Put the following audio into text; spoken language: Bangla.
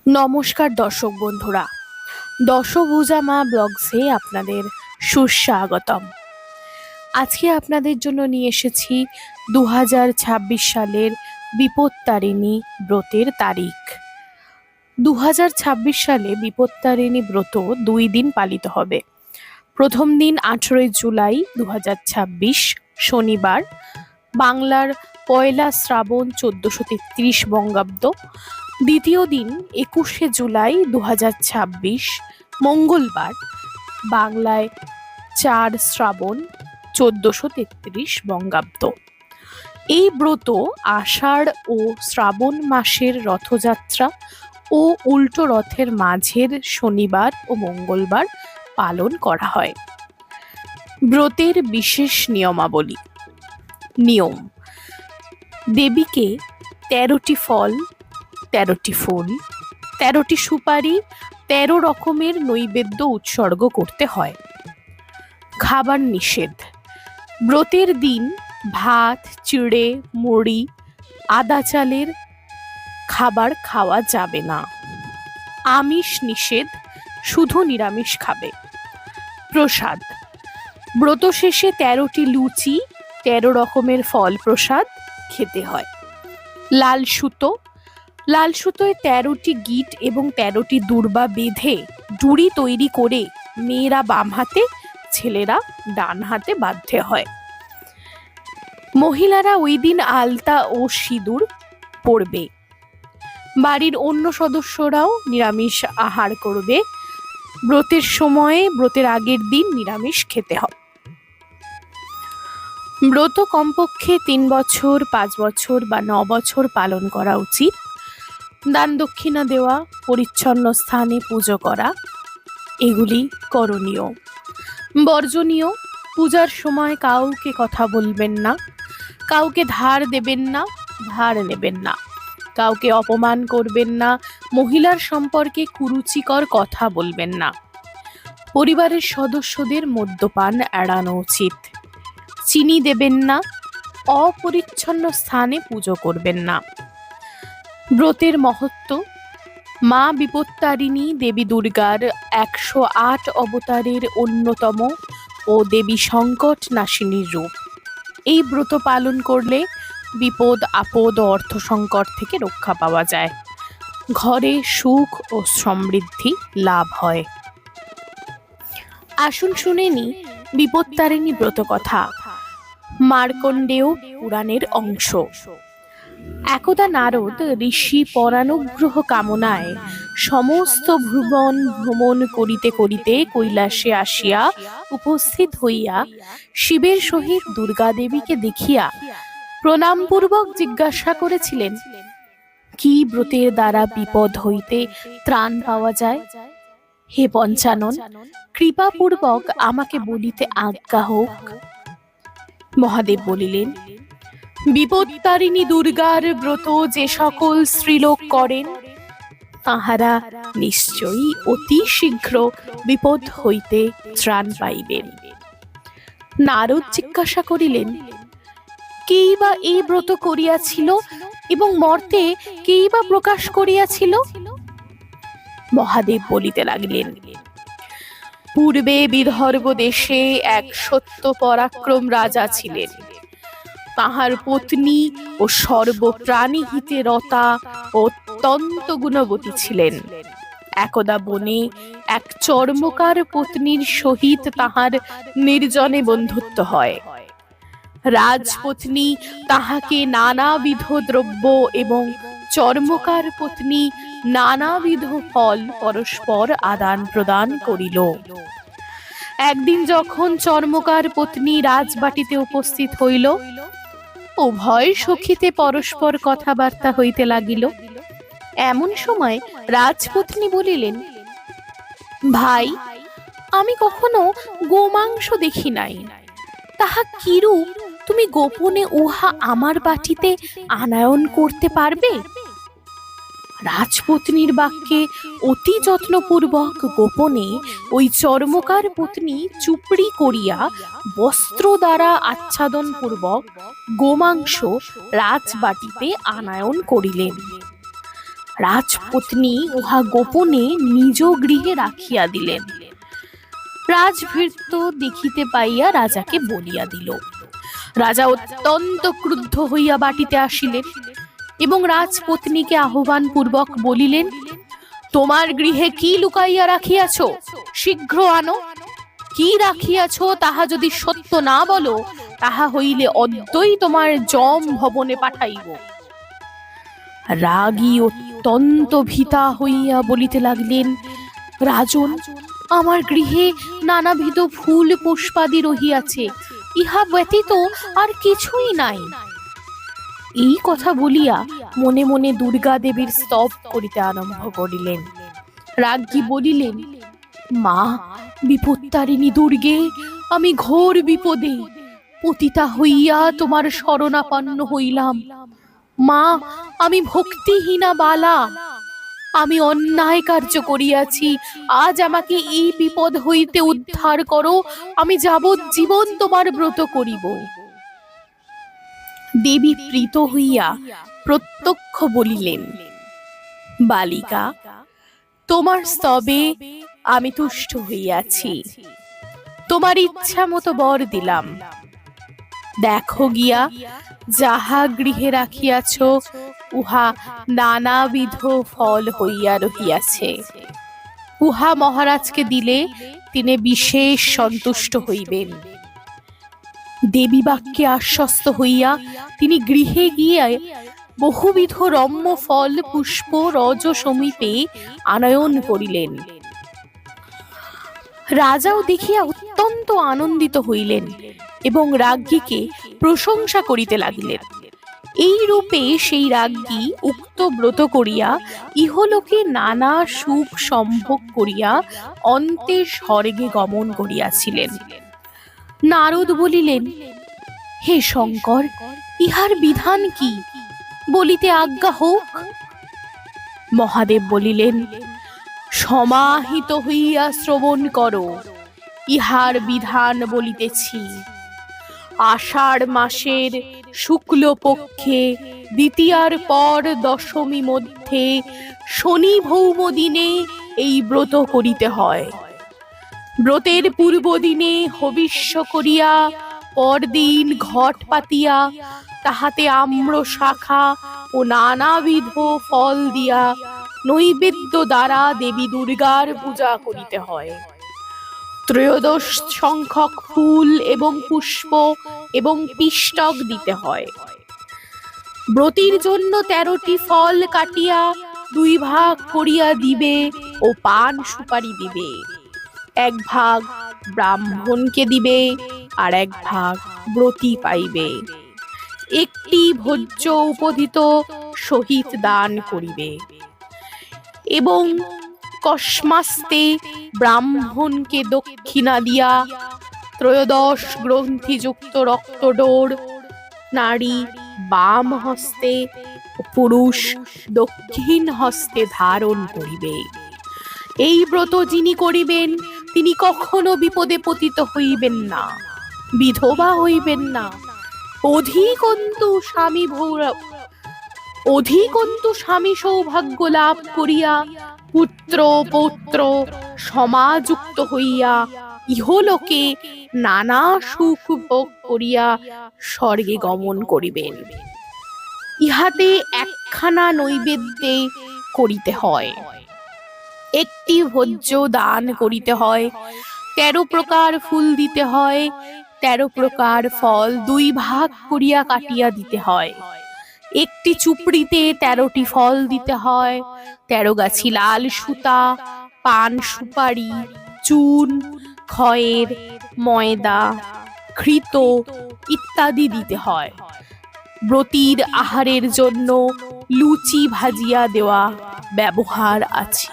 নমস্কার দর্শক বন্ধুরা, দশভুজা মা ব্লগসে আপনাদের সুস্বাগতম। আজকে আপনাদের জন্য নিয়ে এসেছি 2026 সালের বিপত্তারিণী ব্রতের তারিখ। 2026 সালে বিপত্তারিণী ব্রত 2 দিন পালিত হবে। প্রথম দিন 18 জুলাই 2026 শনিবার, বাংলার পয়লা শ্রাবণ 1433 বঙ্গাব্দ। দ্বিতীয় দিন 21 জুলাই 2026 মঙ্গলবার, বাংলায় 4 শ্রাবণ 1433 বঙ্গাব্দ। এই ব্রত আষাঢ় ও শ্রাবণ মাসের রথযাত্রা ও উল্টো রথের মাঝের শনিবার ও মঙ্গলবার পালন করা হয়। ব্রতের বিশেষ নিয়মাবলী। নিয়ম: দেবীকে 13টি ফল, 13টি ফুল, 13টি সুপারি, 13 রকমের নৈবেদ্য উৎসর্গ করতে হয়। খাবার নিষেধ। ব্রতের দিন ভাত, চিড়ে, মুড়ি, আদা চালের খাবার খাওয়া যাবে না। আমিষ নিষেধ, শুধু নিরামিষ খাবে। প্রসাদ: ব্রত শেষে 13টি লুচি, 13 রকমের ফল প্রসাদ খেতে হয়। লাল সুতো: লাল সুতোয় 13টি গিট এবং 13টি দূর্বা বেঁধে ডুরি তৈরি করে মেয়েরা বাম হাতে, ছেলেরা ডান হাতে বাঁধতে হয়। মহিলারা ওই দিন আলতা ও সিঁদুর পরবে। বাড়ির অন্য সদস্যরাও নিরামিষ আহার করবে। ব্রতের সময়ে, ব্রতের আগের দিন নিরামিষ খেতে হয়। ব্রত কমপক্ষে 3 বছর, 5 বছর বা 9 বছর পালন করা উচিত। দান দক্ষিণা দেওয়া, পরিচ্ছন্ন স্থানে পুজো করা, এগুলি করণীয়। বর্জনীয়: পূজার সময় কাউকে কথা বলবেন না, কাউকে ধার দেবেন না, ধার নেবেন না, কাউকে অপমান করবেন না, মহিলার সম্পর্কে কুরুচিকর কথা বলবেন না। পরিবারের সদস্যদের মদ্যপান এড়ানো উচিত। চিনি দেবেন না, অপরিচ্ছন্ন স্থানে পুজো করবেন না। ব্রতের মহত্ব: মা বিপত্তারিণী দেবী দুর্গার 108 অবতারের অন্যতম ও দেবী সংকট নাশিনীর রূপ। এই ব্রত পালন করলে বিপদ আপদ ও অর্থ সংকট থেকে রক্ষা পাওয়া যায়। ঘরে সুখ ও সমৃদ্ধি লাভ হয়। আসুন শুনে নি বিপত্তারিণী ব্রত কথা। মার্কণ্ডেয় পুরাণের অংশ। একদা নারদ ঋষি পরানুগ্রহ কামনায় সমস্ত ভুবন ভ্রমণ করিতে করিতে কৈলাসে আসিয়া উপস্থিত হইয়া শিবের সহিত দুর্গা দেবীকে দেখিয়া প্রণামপূর্বক জিজ্ঞাসা করেছিলেন, কি ব্রতের দ্বারা বিপদ হইতে ত্রাণ পাওয়া যায়? হে পঞ্চানন, কৃপাপূর্বক আমাকে বলিতে আজ্ঞা হোক। মহাদেব বলিলেন, বিপত্তারিণী দুর্গার ব্রত যে সকল স্ত্রীলোক করেন, তাহারা নিশ্চয়ই অতি শীঘ্র বিপদ হইতে ত্রাণ পাইবেন। নারদ জিজ্ঞাসা করিলেন, কেই বা এই ব্রত করিয়াছিল এবং মর্তে কেই বা প্রকাশ করিয়াছিল? মহাদেব বলিতে লাগিলেন, পূর্বে বিদর্ভ দেশে এক সত্য পরাক্রম রাজা ছিলেন। তাহার পত্নী ও সর্বপ্রাণী হিতে রতা ও অত্যন্ত গুণবতী ছিলেন। একদা বনে এক চর্মকার পত্নীর সহিত তাহার নির্জনে বন্ধুত্ব হয়। রাজপত্নী তাহাকে নানাবিধ দ্রব্য এবং চর্মকার পত্নী নানাবিধ ফল পরস্পর আদান প্রদান করিল। একদিন যখন চর্মকার পত্নী রাজবাটিতে উপস্থিত হইল, উভয় সখীতে পরস্পর কথাবার্তা হইতে লাগিল। এমন সময় রাজপত্নী বলিলেন, ভাই, আমি কখনো গোমাংস দেখি নাই, তাহা কিরূপ তুমি গোপনে উহা আমার বাটিতে আনায়ন করতে পারবে? রাজপত্নীর বাক্যে অতি যত্নপূর্বক গোপনে ওই চর্মকার পত্নী চুপড়ি করিয়া বস্ত্র দ্বারা আচ্ছাদন পূর্বক গোমাংস রাজবাটিতে আনায়ন করিলেন। রাজপত্নী উহা গোপনে নিজ গৃহে রাখিয়া দিলেন। রাজভৃত্য দেখিতে পাইয়া রাজাকে বলিয়া দিল। রাজা অত্যন্ত ক্রুদ্ধ হইয়া বাটিতে আসিলেন এবং রাজপত্নীকে আহ্বান পূর্বক বলিলেন, তোমার গৃহে কি লুকাইয়া রাখিয়াছ? শীঘ্র আনো। কি রাখিয়াছ তাহা যদি সত্য না বলো, তাহা হইলে অদ্যই তোমার যম ভবনে পাঠাইব। রাগী অত্যন্ত ভীতা হইয়া বলিতে লাগলেন, রাজন, আমার গৃহে নানাবিধ ফুল পুষ্পাদি রহিয়াছে, ইহা ব্যতীত আর কিছুই নাই। এই কথা বলিয়া মনে মনে দুর্গা দেবীর স্তব করিতে আরম্ভ করিলেন। রাজ্ঞী বলিলেন, মা বিপত্তারিণী দুর্গে, আমি ঘোর বিপদে পতিতা হইয়া তোমার শরণাপন্ন হইলাম। মা, আমি ভক্তিহীনা বালা, আমি অন্যায় কার্য করিয়াছি, আজ আমাকে এই বিপদ হইতে উদ্ধার করো, আমি যাবজ্জীবন তোমার ব্রত করিব। দেবী প্রীত হইয়া প্রত্যক্ষ বলিলেন, বালিকা, তোমার স্তবে আমি তুষ্ট হইয়াছি, তোমার ইচ্ছা মতো বর দিলাম। দেখো গিয়া, যাহা গৃহে রাখিয়াছ উহা নানাবিধ ফল হইয়া রহিয়াছে। উহা মহারাজকে দিলে তিনি বিশেষ সন্তুষ্ট হইবেন। দেবী বাক্যে আশ্বস্ত হইয়া তিনি গৃহে গিয়া বহুবিধ রম্য ফল পুষ্প রজ সমীপে আনয়ন করিলেন। রাজাও দেখিয়া অত্যন্ত আনন্দিত হইলেন এবং রাজ্ঞীকে প্রশংসা করিতে লাগিলেন। এই রূপে সেই রাজ্ঞী উক্ত ব্রত করিয়া ইহলোকে নানা সুখ সম্ভোগ করিয়া অন্তে স্বর্গে গমন করিয়াছিলেন। নারদ বলিলেন, হে শঙ্কর, ইহার বিধান কি, বলিতে আজ্ঞা হোক। মহাদেব বলিলেন, সমাহিত হইয়া শ্রবণ করো, ইহার বিধান বলিতেছি। আষাঢ় মাসের শুক্ল পক্ষে দ্বিতীয়ার পর দশমী মধ্যে শনি ভৌম দিনে এই ব্রত করিতে হয়। ব্রতের পূর্ব দিনে হবিষ্য করিয়া পরদিন ঘট পাতিয়া তাহাতে আম্র শাখা ও নানাবিধ ফল দিয়া নৈবেদ্য দ্বারা দেবী দুর্গার পূজা করিতে হয়। ত্রয়োদশ সংখ্যক ফুল এবং পুষ্প এবং পিষ্টক দিতে হয়। ব্রতির জন্য 13টি ফল কাটিয়া 2 ভাগ করিয়া দিবে ও পান সুপারি দিবে। 1 ভাগ ব্রাহ্মণকে দিবে আর 1 ভাগ ব্রতী পাইবে। 1টি ভোজ্য উপদিত সহিত দান করিবে এবং কস্মাস্তে ব্রাহ্মণকে দক্ষিণা দিয়া 13 গ্রন্থিযুক্ত রক্তডোর নারী বাম হস্তে ও পুরুষ দক্ষিণ হস্তে ধারণ করিবে। এই ব্রত যিনি করিবেন তিনি কখনো বিপদে পতিত হইবেন না, বিধবা হইবেন না, অধিকন্তু স্বামী সৌভাগ্য লাভ করিয়া পুত্র পৌত্র সমাযুক্ত হইয়া ইহলোকে নানা সুখ ভোগ করিয়া স্বর্গে গমন করিবেন। ইহাতে 1খানা নৈবেদ্যে করিতে হয়, 1টি ভোজ্য দান করিতে হয়, 13 প্রকার ফুল দিতে হয়, 13 প্রকার ফল 2 ভাগ করিয়া কাটিয়া দিতে হয়, 1টি চুপড়িতে 13টি ফল দিতে হয়, 13 গাছি লাল সুতা, পান সুপারি, চুন, খয়ের, ময়দা, ঘৃত ইত্যাদি দিতে হয়। ব্রতীর আহারের জন্য লুচি ভাজিয়া দেওয়া ব্যবহার আছে।